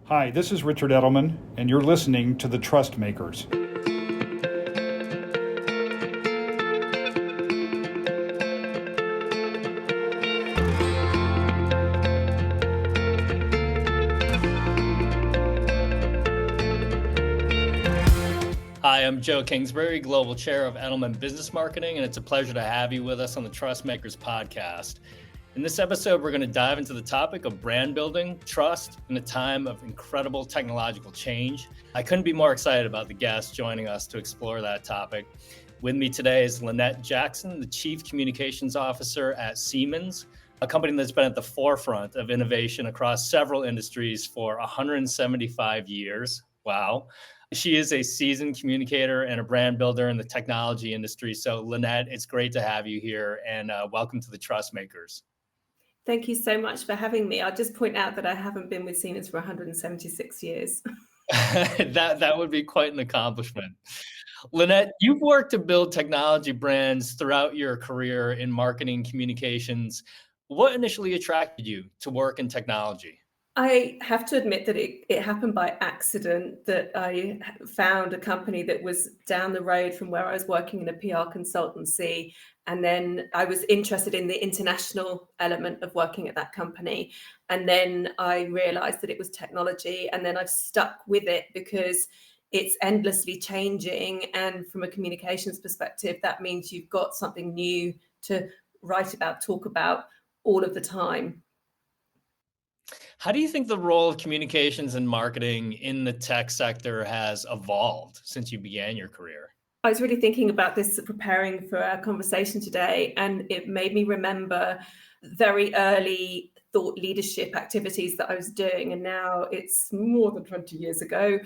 Hi, this is Richard Edelman, and you're listening to The Trust Makers. Hi, I'm Joe Kingsbury, Global Chair of Edelman Business Marketing, and it's a pleasure to have you with us on the Trust Makers podcast. In this episode, we're going to dive into the topic of brand building, trust, in a time of incredible technological change. I couldn't be more excited about the guest joining us to explore that topic. With me today is Lynette Jackson, the Chief Communications Officer at Siemens, a company that's been at the forefront of innovation across several industries for 175 years. Wow. She is a seasoned communicator and a brand builder in the technology industry. So Lynette, it's great to have you here, and welcome to the Trust Makers. Thank you so much for having me. I'll just point out that I haven't been with Siemens for 176 years. That would be quite an accomplishment. Lynette, you've worked to build technology brands throughout your career in marketing communications. What initially attracted you to work in technology? I have to admit that it happened by accident, that I found a company that was down the road from where I was working in a PR consultancy. And then I was interested in the international element of working at that company. And then I realized that it was technology. And then I've stuck with it because it's endlessly changing. And from a communications perspective, that means you've got something new to write about, talk about all of the time. How do you think the role of communications and marketing in the tech sector has evolved since you began your career? I was really thinking about this preparing for our conversation today, and it made me remember very early thought leadership activities that I was doing. And now it's more than 20 years ago,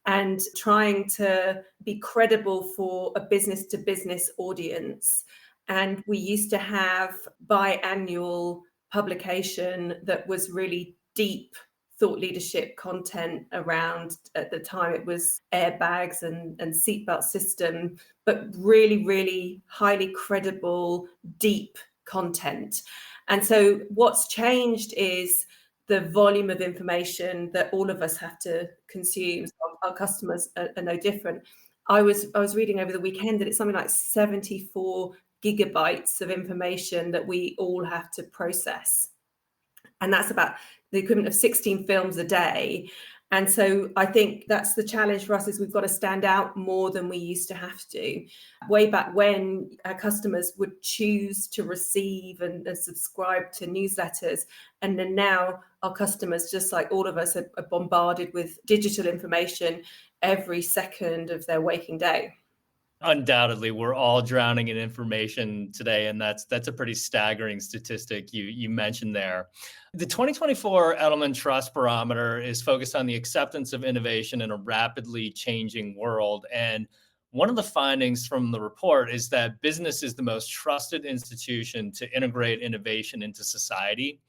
and trying to be credible for a business to business audience. And we used to have biannual publication that was really deep thought leadership content around. At the time it was airbags and seatbelt system, but really, really highly credible, deep content. And so what's changed is the volume of information that all of us have to consume. So our customers are no different. I was reading over the weekend that it's something like 74 gigabytes of information that we all have to process. And that's about the equivalent of 16 films a day. And so I think that's the challenge for us, is we've got to stand out more than we used to have to. Way back when, our customers would choose to receive and subscribe to newsletters. And then now our customers, just like all of us, are bombarded with digital information every second of their waking day. Undoubtedly, we're all drowning in information today, and that's a pretty staggering statistic you mentioned there. The 2024 Edelman Trust Barometer is focused on the acceptance of innovation in a rapidly changing world. And one of the findings from the report is that business is the most trusted institution to integrate innovation into society.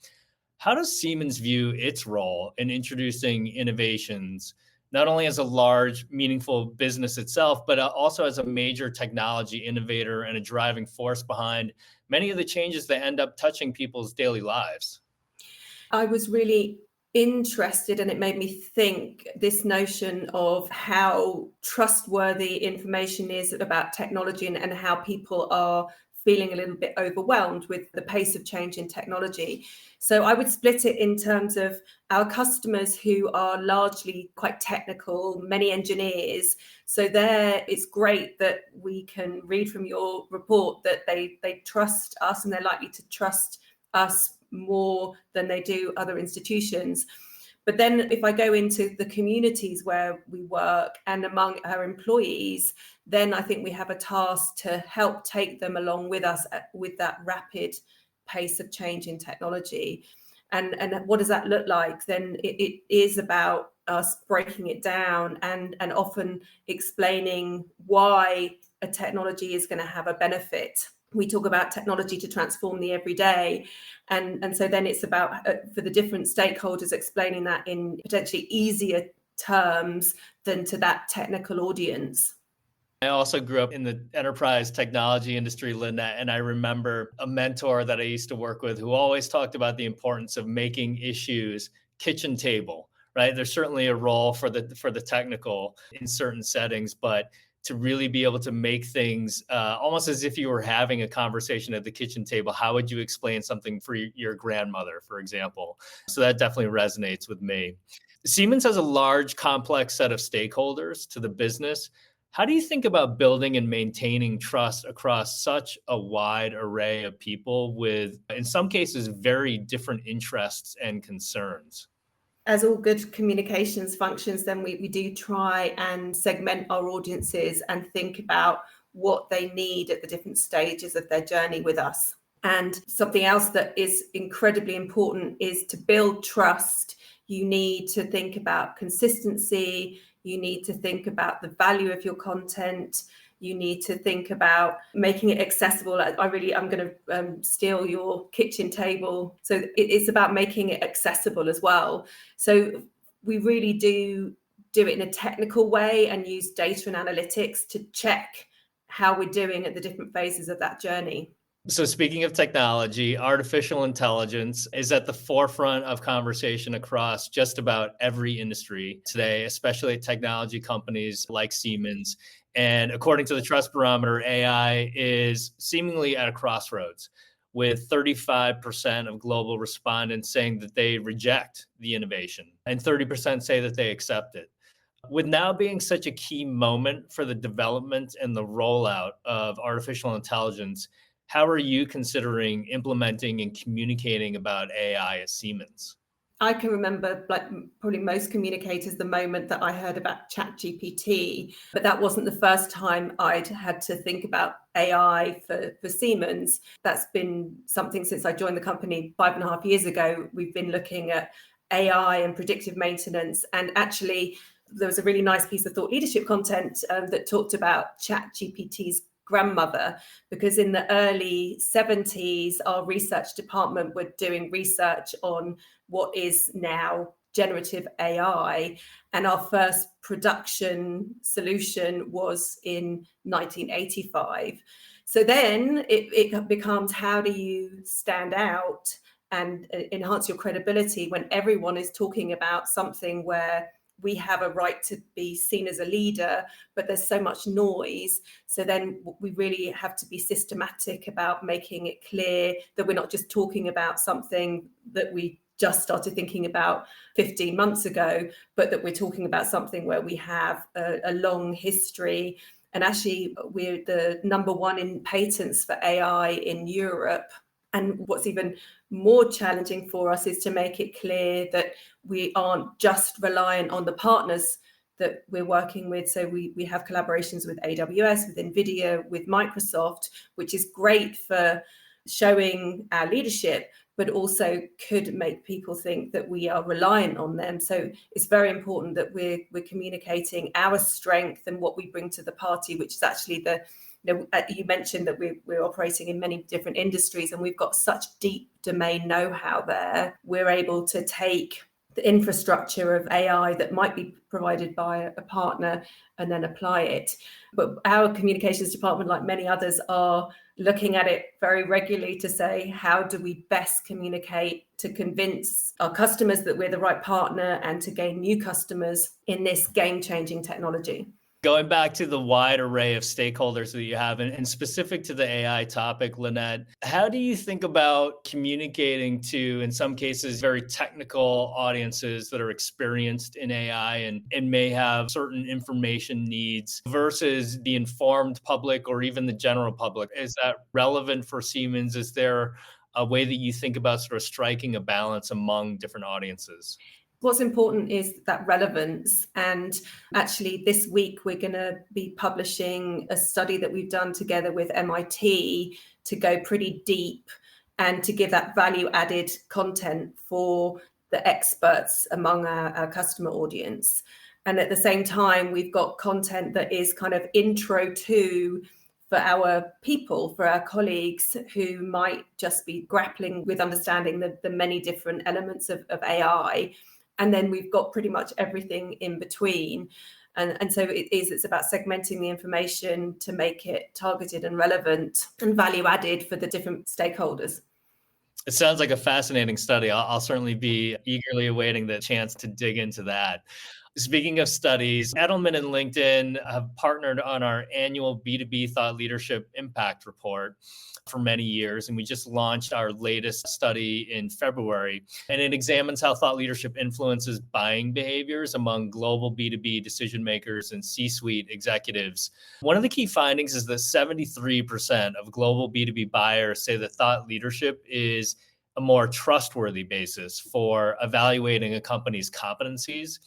How does Siemens view its role in introducing innovations, not only as a large, meaningful business itself, but also as a major technology innovator and a driving force behind many of the changes that end up touching people's daily lives? I was really interested, and it made me think, this notion of how trustworthy information is about technology, and how people are feeling a little bit overwhelmed with the pace of change in technology. So I would split it in terms of our customers, who are largely quite technical, many engineers. So there, it's great that we can read from your report that they trust us, and they're likely to trust us more than they do other institutions. But then if I go into the communities where we work and among our employees, then I think we have a task to help take them along with us with that rapid pace of change in technology. And what does that look like? Then it is about us breaking it down and often explaining why a technology is going to have a benefit. We talk about technology to transform the everyday. And so then it's about, for the different stakeholders, explaining that in potentially easier terms than to that technical audience. I also grew up in the enterprise technology industry, Lynette, and I remember a mentor that I used to work with who always talked about the importance of making issues kitchen table, right? There's certainly a role for the technical in certain settings, but to really be able to make things almost as if you were having a conversation at the kitchen table. How would you explain something for your grandmother, for example? So that definitely resonates with me. Siemens has a large, complex set of stakeholders to the business. How do you think about building and maintaining trust across such a wide array of people with, in some cases, very different interests and concerns? As all good communications functions, then we do try and segment our audiences and think about what they need at the different stages of their journey with us. And something else that is incredibly important is to build trust. You need to think about consistency. You need to think about the value of your content. You need to think about making it accessible. I'm going to steal your kitchen table. So it's about making it accessible as well. So we really do it in a technical way and use data and analytics to check how we're doing at the different phases of that journey. So speaking of technology, artificial intelligence is at the forefront of conversation across just about every industry today, especially technology companies like Siemens. And according to the Trust Barometer, AI is seemingly at a crossroads, with 35% of global respondents saying that they reject the innovation and 30% say that they accept it. With now being such a key moment for the development and the rollout of artificial intelligence, how are you considering implementing and communicating about AI at Siemens? I can remember, like probably most communicators, the moment that I heard about ChatGPT, but that wasn't the first time I'd had to think about AI for Siemens. That's been something since I joined the company 5.5 years ago. We've been looking at AI and predictive maintenance. And actually, there was a really nice piece of thought leadership content that talked about ChatGPT's grandmother, because in the early 70s, our research department were doing research on what is now generative AI. And our first production solution was in 1985. So then it becomes, how do you stand out and enhance your credibility when everyone is talking about something where we have a right to be seen as a leader, but there's so much noise. So then we really have to be systematic about making it clear that we're not just talking about something that we just started thinking about 15 months ago, but that we're talking about something where we have a long history. And actually, we're the number one in patents for AI in Europe. And what's even more challenging for us is to make it clear that we aren't just reliant on the partners that we're working with. So we have collaborations with AWS, with NVIDIA, with Microsoft, which is great for showing our leadership, but also could make people think that we are reliant on them. So it's very important that we're communicating our strength and what we bring to the party, which is actually you mentioned that we're operating in many different industries and we've got such deep domain know-how there. We're able to take the infrastructure of AI that might be provided by a partner and then apply it. But our communications department, like many others, are looking at it very regularly to say, how do we best communicate to convince our customers that we're the right partner and to gain new customers in this game-changing technology? Going back to the wide array of stakeholders that you have, and specific to the AI topic, Lynette, how do you think about communicating to, in some cases, very technical audiences that are experienced in AI and may have certain information needs versus the informed public or even the general public? Is that relevant for Siemens? Is there a way that you think about sort of striking a balance among different audiences? What's important is that relevance. And actually, this week, we're going to be publishing a study that we've done together with MIT to go pretty deep and to give that value added content for the experts among our customer audience. And at the same time, we've got content that is kind of intro to for our people, for our colleagues who might just be grappling with understanding the many different elements of AI. And then we've got pretty much everything in between. And so it's about segmenting the information to make it targeted and relevant and value added for the different stakeholders. It sounds like a fascinating study. I'll certainly be eagerly awaiting the chance to dig into that. Speaking of studies, Edelman and LinkedIn have partnered on our annual B2B Thought Leadership Impact Report for many years. And we just launched our latest study in February. And it examines how thought leadership influences buying behaviors among global B2B decision makers and C-suite executives. One of the key findings is that 73% of global B2B buyers say that thought leadership is a more trustworthy basis for evaluating a company's competencies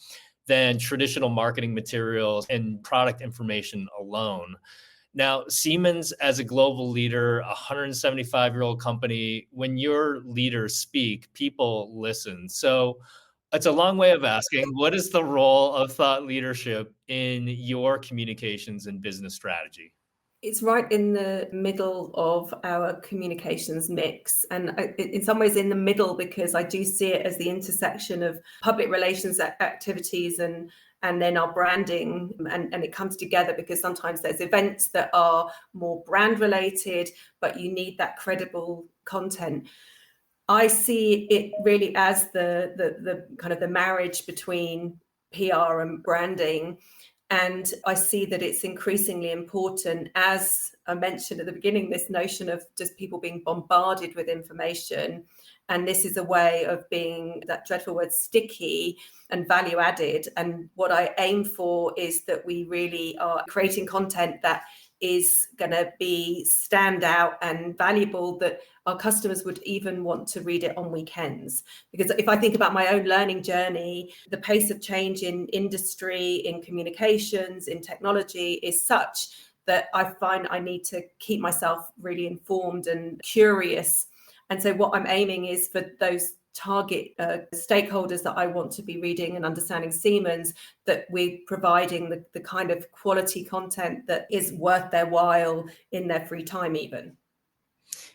than traditional marketing materials and product information alone. Now, Siemens, as a global leader, a 175-year-old company, when your leaders speak, people listen. So it's a long way of asking, what is the role of thought leadership in your communications and business strategy? It's right in the middle of our communications mix, and in some ways in the middle, because I do see it as the intersection of public relations activities and then our branding, and it comes together because sometimes there's events that are more brand related, but you need that credible content. I see it really as the kind of the marriage between PR and branding. And I see that it's increasingly important, as I mentioned at the beginning, this notion of just people being bombarded with information. And this is a way of being, that dreadful word, sticky and value added. And what I aim for is that we really are creating content that is going to be stand out and valuable, that our customers would even want to read it on weekends. Because if I think about my own learning journey, the pace of change in industry, in communications, in technology is such that I find I need to keep myself really informed and curious. And so what I'm aiming is for those target stakeholders that I want to be reading and understanding Siemens, that we're providing the kind of quality content that is worth their while in their free time even.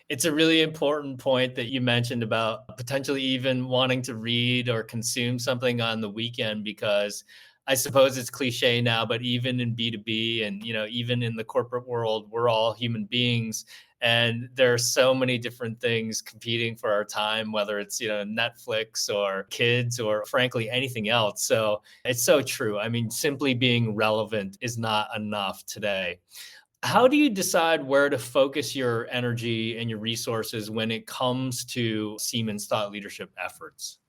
It's a really important point that you mentioned about potentially even wanting to read or consume something on the weekend, because I suppose it's cliche now, but even in B2B and, even in the corporate world, we're all human beings. And there are so many different things competing for our time, whether it's, Netflix or kids or frankly, anything else. So it's so true. I mean, simply being relevant is not enough today. How do you decide where to focus your energy and your resources when it comes to Siemens thought leadership efforts?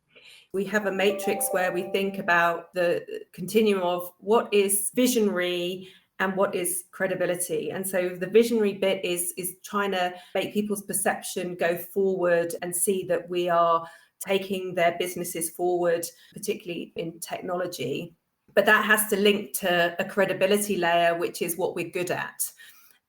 We have a matrix where we think about the continuum of what is visionary and what is credibility. And so the visionary bit is trying to make people's perception go forward and see that we are taking their businesses forward, particularly in technology. But that has to link to a credibility layer, which is what we're good at.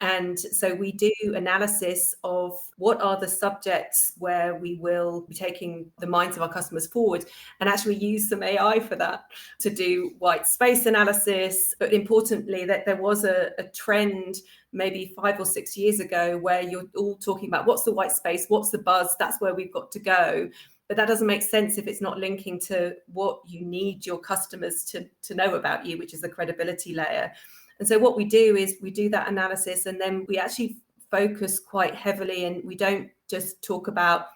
And so we do analysis of what are the subjects where we will be taking the minds of our customers forward, and actually use some AI for that to do white space analysis. But importantly, that there was a trend maybe 5 or 6 years ago where you're all talking about what's the white space, what's the buzz, that's where we've got to go. But that doesn't make sense if it's not linking to what you need your customers to know about you, which is the credibility layer. And so what we do is we do that analysis, and then we actually focus quite heavily, and we don't just talk about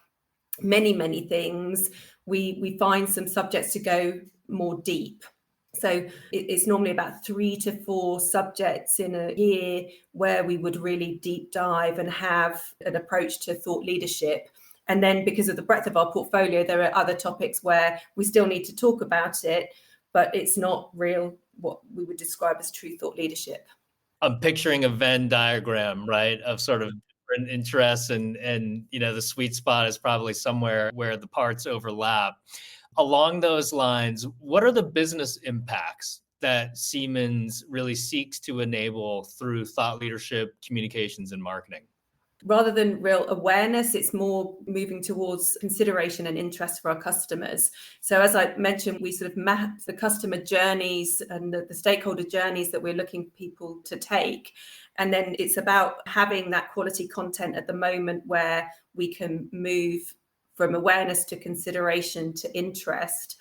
many things. We find some subjects to go more deep. So it's normally about 3 to 4 subjects in a year where we would really deep dive and have an approach to thought leadership. And then because of the breadth of our portfolio, there are other topics where we still need to talk about it, but it's not real what we would describe as true thought leadership. I'm picturing a Venn diagram, right, of sort of different interests, and the sweet spot is probably somewhere where the parts overlap. Along those lines, what are the business impacts that Siemens really seeks to enable through thought leadership, communications, and marketing? Rather than real awareness, it's more moving towards consideration and interest for our customers. So as I mentioned, we sort of map the customer journeys and the stakeholder journeys that we're looking for people to take. And then it's about having that quality content at the moment where we can move from awareness to consideration to interest.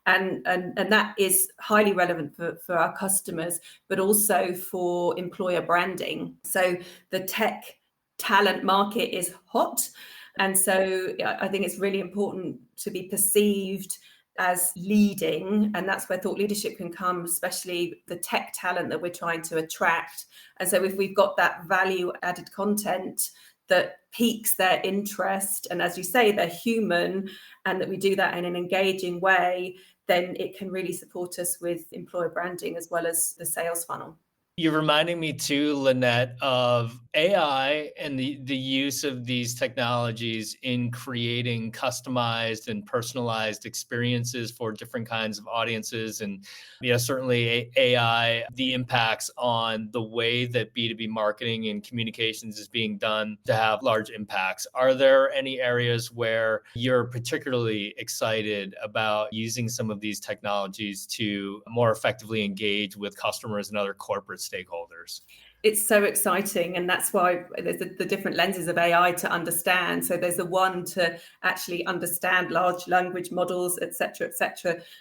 And that is highly relevant for our customers, but also for employer branding. So the tech talent market is hot. And so I think it's really important to be perceived as leading, and that's where thought leadership can come, especially the tech talent that we're trying to attract. And so if we've got that value added content that piques their interest, and as you say, they're human, and that we do that in an engaging way, then it can really support us with employer branding as well as the sales funnel. You're reminding me too, Lynette, of AI and the use of these technologies in creating customized and personalized experiences for different kinds of audiences. And certainly AI, the impacts on the way that B2B marketing and communications is being done to have large impacts. Are there any areas where you're particularly excited about using some of these technologies to more effectively engage with customers and other corporate stakeholders? It's so exciting, and that's why there's the different lenses of AI to understand. So there's the one to actually understand large language models, et cetera,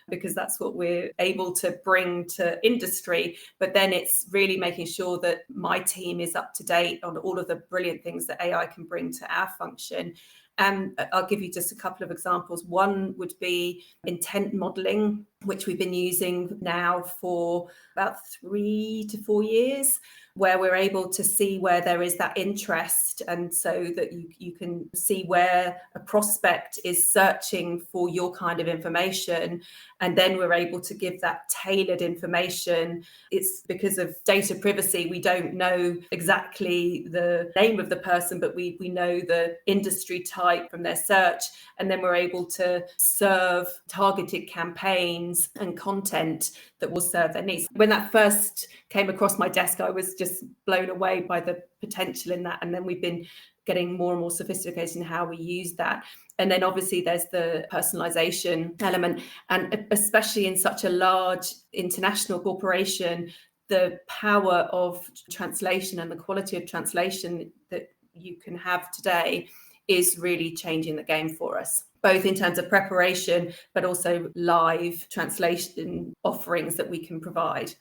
because that's what we're able to bring to industry. But then it's really making sure that my team is up to date on all of the brilliant things that AI can bring to our function. And I'll give you just a couple of examples. One would be intent modeling, which we've been using now for about 3 to 4 years, where we're able to see where there is that interest, and so that you can see where a prospect is searching for your kind of information, and then we're able to give that tailored information. It's because of data privacy, we don't know exactly the name of the person, but we know the industry type from their search, and then we're able to serve targeted campaigns and content that will serve their needs. When that first came across my desk, I was just blown away by the potential in that. And then we've been getting more and more sophisticated in how we use that. And then obviously there's the personalization element. And especially in such a large international corporation, the power of translation and the quality of translation that you can have today is really changing the game for us, both in terms of preparation, but also live translation offerings that we can provide.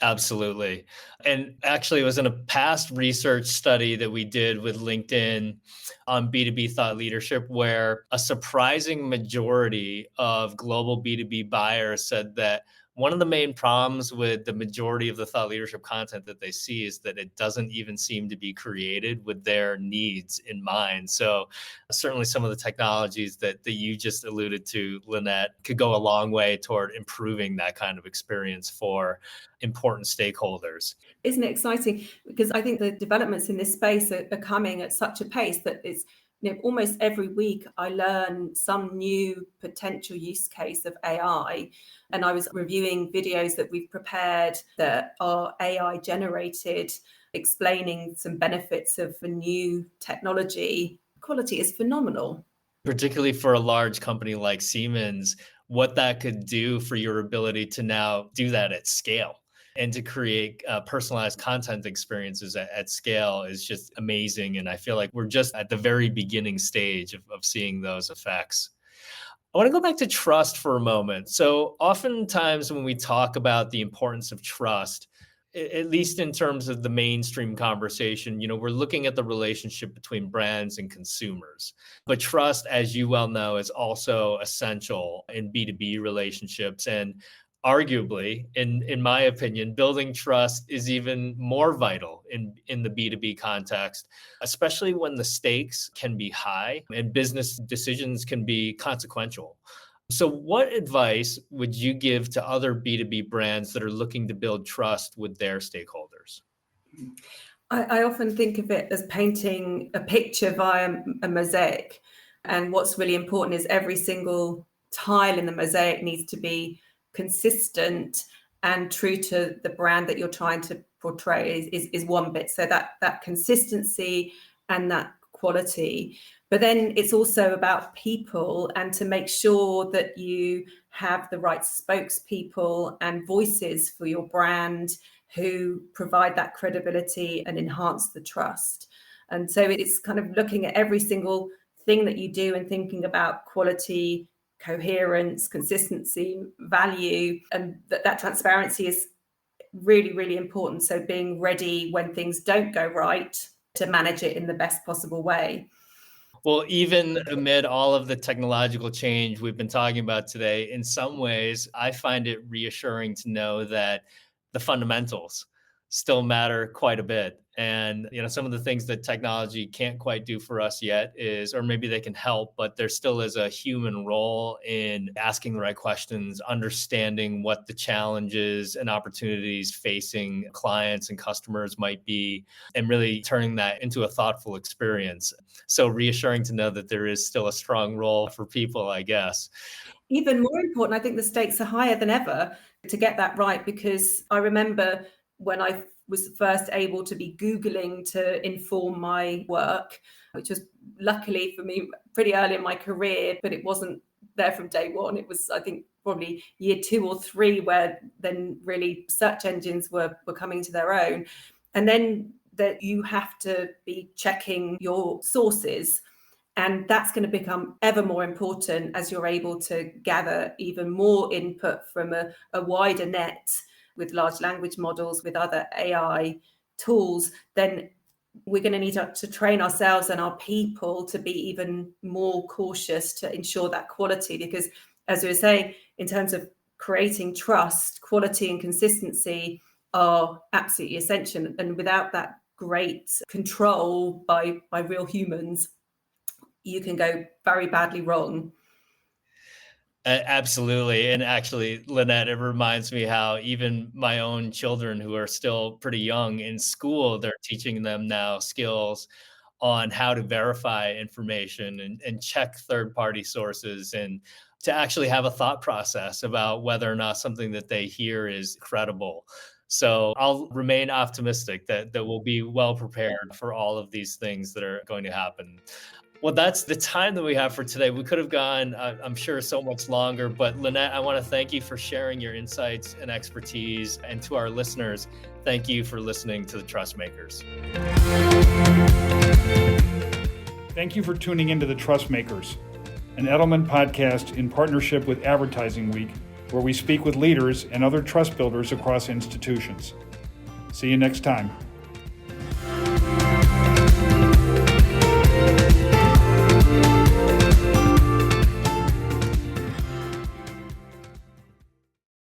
Absolutely. And actually, it was in a past research study that we did with LinkedIn on B2B thought leadership, where a surprising majority of global B2B buyers said that one of the main problems with the majority of the thought leadership content that they see is that it doesn't even seem to be created with their needs in mind. So certainly some of the technologies that you just alluded to, Lynette, could go a long way toward improving that kind of experience for important stakeholders. Isn't it exciting? Because I think the developments in this space are coming at such a pace that it's, almost every week I learn some new potential use case of AI. And I was reviewing videos that we've prepared that are AI generated, explaining some benefits of a new technology. Quality is phenomenal. Particularly for a large company like Siemens, what that could do for your ability to now do that at scale and to create personalized content experiences at scale is just amazing. And I feel like we're just at the very beginning stage of seeing those effects. I want to go back to trust for a moment. So oftentimes when we talk about the importance of trust, at least in terms of the mainstream conversation, we're looking at the relationship between brands and consumers. But trust, as you well know, is also essential in B2B relationships. And arguably, in my opinion, building trust is even more vital in the B2B context, especially when the stakes can be high and business decisions can be consequential. So what advice would you give to other B2B brands that are looking to build trust with their stakeholders? I often think of it as painting a picture via a mosaic. And what's really important is every single tile in the mosaic needs to be consistent and true to the brand that you're trying to portray is one bit. So that consistency and that quality. But then it's also about people, and to make sure that you have the right spokespeople and voices for your brand who provide that credibility and enhance the trust. And so it's kind of looking at every single thing that you do and thinking about quality, coherence, consistency, value, and that transparency is really, really important. So being ready when things don't go right to manage it in the best possible way. Well, even amid all of the technological change we've been talking about today, in some ways, I find it reassuring to know that the fundamentals still matter quite a bit. And, some of the things that technology can't quite do for us yet is, or maybe they can help, but there still is a human role in asking the right questions, understanding what the challenges and opportunities facing clients and customers might be, and really turning that into a thoughtful experience. So reassuring to know that there is still a strong role for people, I guess. Even more important, I think the stakes are higher than ever to get that right, because I remember when I was first able to be Googling to inform my work, which was luckily for me pretty early in my career, but it wasn't there from day one. It was, I think, probably year 2 or 3 where then really search engines were coming to their own. And then that you have to be checking your sources. And that's going to become ever more important as you're able to gather even more input from a wider net with large language models, with other AI tools. Then we're going to need to train ourselves and our people to be even more cautious to ensure that quality. Because as we were saying, in terms of creating trust, quality and consistency are absolutely essential. And without that great control by real humans, you can go very badly wrong. Absolutely. And actually, Lynette, it reminds me how even my own children who are still pretty young in school, they're teaching them now skills on how to verify information and check third-party sources, and to actually have a thought process about whether or not something that they hear is credible. So I'll remain optimistic that we'll be well prepared for all of these things that are going to happen. Well, that's the time that we have for today. We could have gone, I'm sure, so much longer, but Lynette, I want to thank you for sharing your insights and expertise. And to our listeners, thank you for listening to the Trust Makers. Thank you for tuning into the Trust Makers, an Edelman podcast in partnership with Advertising Week, where we speak with leaders and other trust builders across institutions. See you next time.